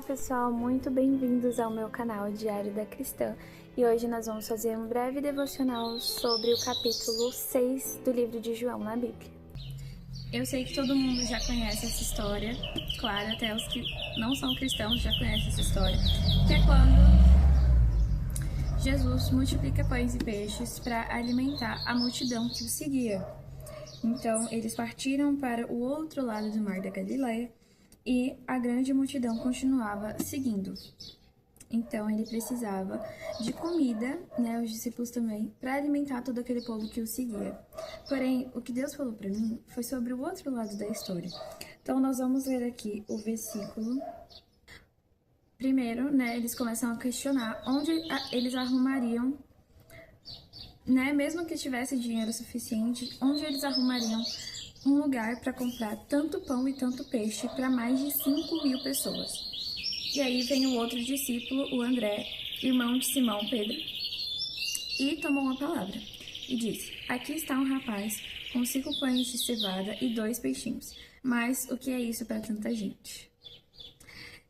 pessoal, muito bem-vindos ao meu canal Diário da Cristã. E hoje nós vamos fazer um breve devocional sobre o capítulo 6 do livro de João na Bíblia. Eu sei que todo mundo já conhece essa história, claro, até os que não são cristãos já conhecem essa história, que é quando Jesus multiplica pães e peixes para alimentar a multidão que o seguia. Então, eles partiram para o outro lado do mar da Galileia e a grande multidão continuava seguindo. Então, ele precisava de comida, os discípulos também, para alimentar todo aquele povo que o seguia. Porém, o que Deus falou para mim foi sobre o outro lado da história. Então, nós vamos ler aqui o versículo. Primeiro, eles começam a questionar onde eles arrumariam, mesmo que tivesse dinheiro suficiente, onde eles arrumariam um lugar para comprar tanto pão e tanto peixe para mais de 5.000 pessoas. E aí vem o outro discípulo, o André, irmão de Simão Pedro, e tomou uma palavra e disse: aqui está um rapaz com 5 pães de cevada e 2 peixinhos, mas o que é isso para tanta gente?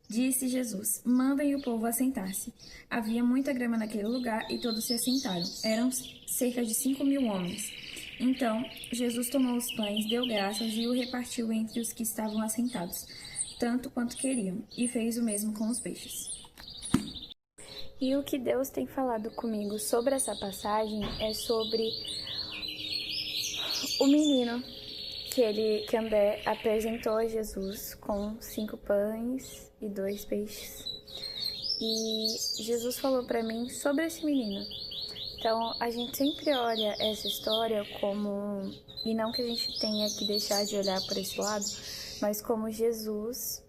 Disse Jesus: mandem o povo assentar-se. Havia muita grama naquele lugar e todos se assentaram. Eram cerca de 5.000 homens. Então, Jesus tomou os pães, deu graças e o repartiu entre os que estavam assentados, tanto quanto queriam, e fez o mesmo com os peixes. E o que Deus tem falado comigo sobre essa passagem é sobre o menino que André apresentou a Jesus com 5 pães e 2 peixes. E Jesus falou para mim sobre esse menino. Então, a gente sempre olha essa história como, e não que a gente tenha que deixar de olhar por esse lado, mas como Jesus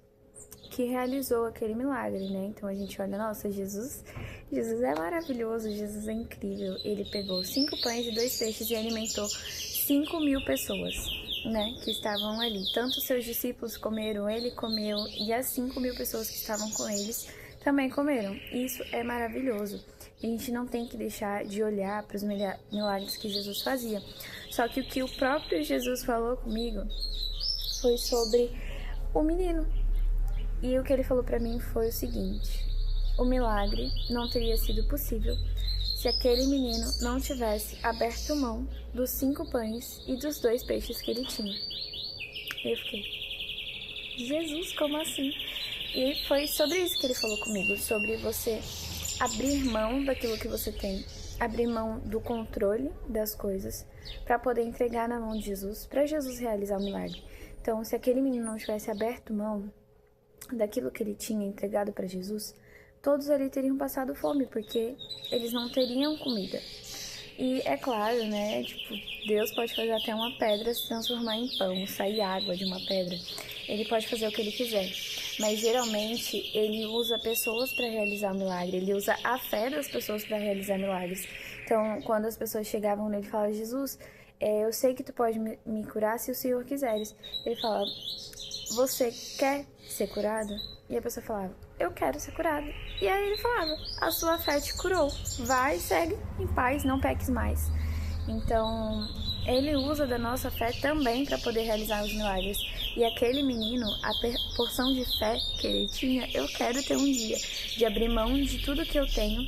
que realizou aquele milagre, Então, a gente olha, nossa, Jesus é maravilhoso, Jesus é incrível. Ele pegou 5 pães e 2 peixes e alimentou 5.000 pessoas, que estavam ali. Tanto seus discípulos comeram, ele comeu, e as 5.000 pessoas que estavam com eles também comeram. Isso é maravilhoso. A gente não tem que deixar de olhar para os milagres que Jesus fazia. Só que o que o próprio Jesus falou comigo foi sobre o menino. E o que ele falou para mim foi o seguinte: o milagre não teria sido possível se aquele menino não tivesse aberto mão dos 5 pães e dos 2 peixes que ele tinha. E eu fiquei: Jesus, como assim? E foi sobre isso que ele falou comigo, sobre você abrir mão daquilo que você tem, abrir mão do controle das coisas para poder entregar na mão de Jesus, para Jesus realizar o milagre. Então, se aquele menino não tivesse aberto mão daquilo que ele tinha entregado para Jesus, todos ali teriam passado fome, porque eles não teriam comida. E é claro, Deus pode fazer até uma pedra se transformar em pão, sair água de uma pedra. Ele pode fazer o que ele quiser. Mas geralmente ele usa pessoas para realizar o milagre, ele usa a fé das pessoas para realizar milagres. Então, quando as pessoas chegavam nele e falavam: Jesus, eu sei que tu pode me curar se o Senhor quiseres. Ele falava: você quer ser curado? E a pessoa falava: eu quero ser curado. E aí ele falava: a sua fé te curou, vai, segue em paz, não peques mais. Então, ele usa da nossa fé também para poder realizar os milagres. E aquele menino, a porção de fé que ele tinha, eu quero ter um dia de abrir mão de tudo que eu tenho,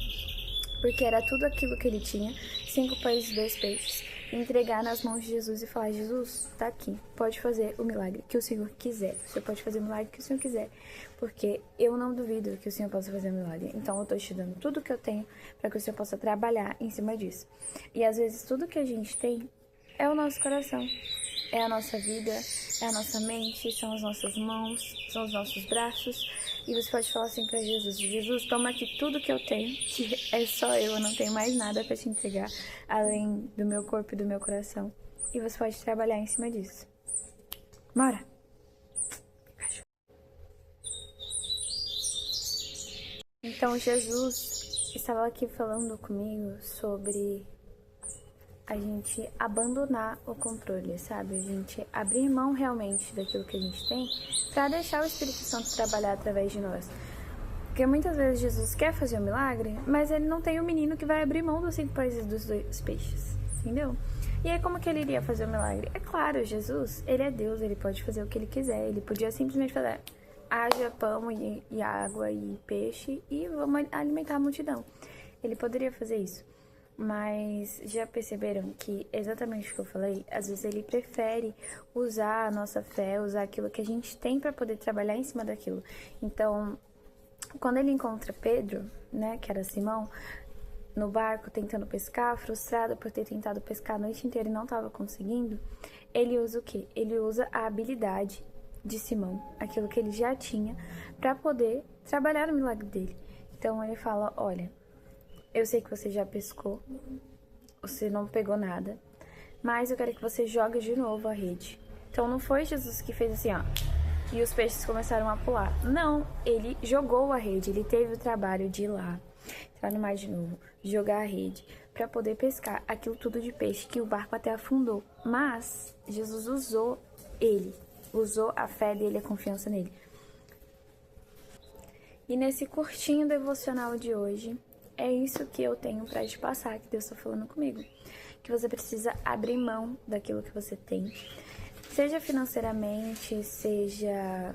porque era tudo aquilo que ele tinha, 5 pães e 2 peixes, entregar nas mãos de Jesus e falar: Jesus, tá aqui, pode fazer o milagre que o Senhor quiser, você pode fazer o milagre que o Senhor quiser, porque eu não duvido que o Senhor possa fazer o milagre. Então eu tô te dando tudo que eu tenho para que o Senhor possa trabalhar em cima disso. E às vezes tudo que a gente tem é o nosso coração, é a nossa vida, é a nossa mente, são as nossas mãos, são os nossos braços. E você pode falar assim para Jesus: Jesus, toma aqui tudo que eu tenho, que é só eu não tenho mais nada para te entregar, além do meu corpo e do meu coração. E você pode trabalhar em cima disso. Bora! Então, Jesus estava aqui falando comigo sobre a gente abandonar o controle, sabe? A gente abrir mão realmente daquilo que a gente tem para deixar o Espírito Santo trabalhar através de nós. Porque muitas vezes Jesus quer fazer um milagre, mas ele não tem o menino que vai abrir mão dos 5 pães e dos 2 peixes, entendeu? E aí como que ele iria fazer o milagre? É claro, Jesus, ele é Deus, ele pode fazer o que ele quiser, ele podia simplesmente falar: haja pão e água e peixe e vamos alimentar a multidão. Ele poderia fazer isso. Mas já perceberam que exatamente o que eu falei, às vezes ele prefere usar a nossa fé, usar aquilo que a gente tem para poder trabalhar em cima daquilo. Então, quando ele encontra Pedro, né, que era Simão, no barco tentando pescar, frustrado por ter tentado pescar a noite inteira e não estava conseguindo, ele usa o quê? Ele usa a habilidade de Simão, aquilo que ele já tinha, para poder trabalhar o milagre dele. Então ele fala, olha, eu sei que você já pescou, você não pegou nada, mas eu quero que você jogue de novo a rede. Então não foi Jesus que fez assim, ó, e os peixes começaram a pular. Não, ele jogou a rede, ele teve o trabalho de ir lá, entrar no mar de novo, jogar a rede, para poder pescar aquilo tudo de peixe que o barco até afundou. Mas Jesus usou ele, usou a fé dele, a confiança nele. E nesse curtinho devocional de hoje, é isso que eu tenho para te passar, que Deus está falando comigo. Que você precisa abrir mão daquilo que você tem, seja financeiramente, seja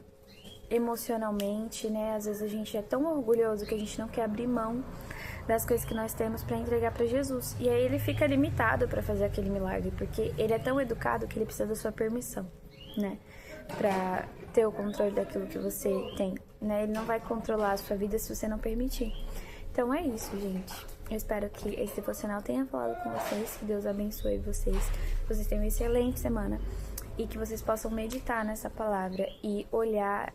emocionalmente, né? Às vezes a gente é tão orgulhoso que a gente não quer abrir mão das coisas que nós temos para entregar para Jesus. E aí ele fica limitado para fazer aquele milagre, porque ele é tão educado que ele precisa da sua permissão, né? Para ter o controle daquilo que você tem, né? Ele não vai controlar a sua vida se você não permitir. Então é isso, gente. Eu espero que esse devocional tenha falado com vocês, que Deus abençoe vocês, que vocês tenham uma excelente semana e que vocês possam meditar nessa palavra e olhar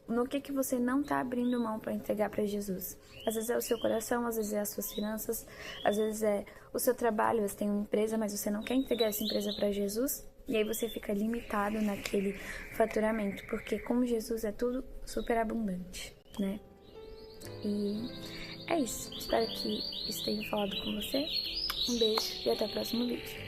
no que você não tá abrindo mão para entregar para Jesus. Às vezes é o seu coração, às vezes é as suas finanças, às vezes é o seu trabalho, você tem uma empresa, mas você não quer entregar essa empresa para Jesus, e aí você fica limitado naquele faturamento, porque com Jesus é tudo super abundante, né? E é isso. Espero que isso tenha falado com você. Um beijo e até o próximo vídeo.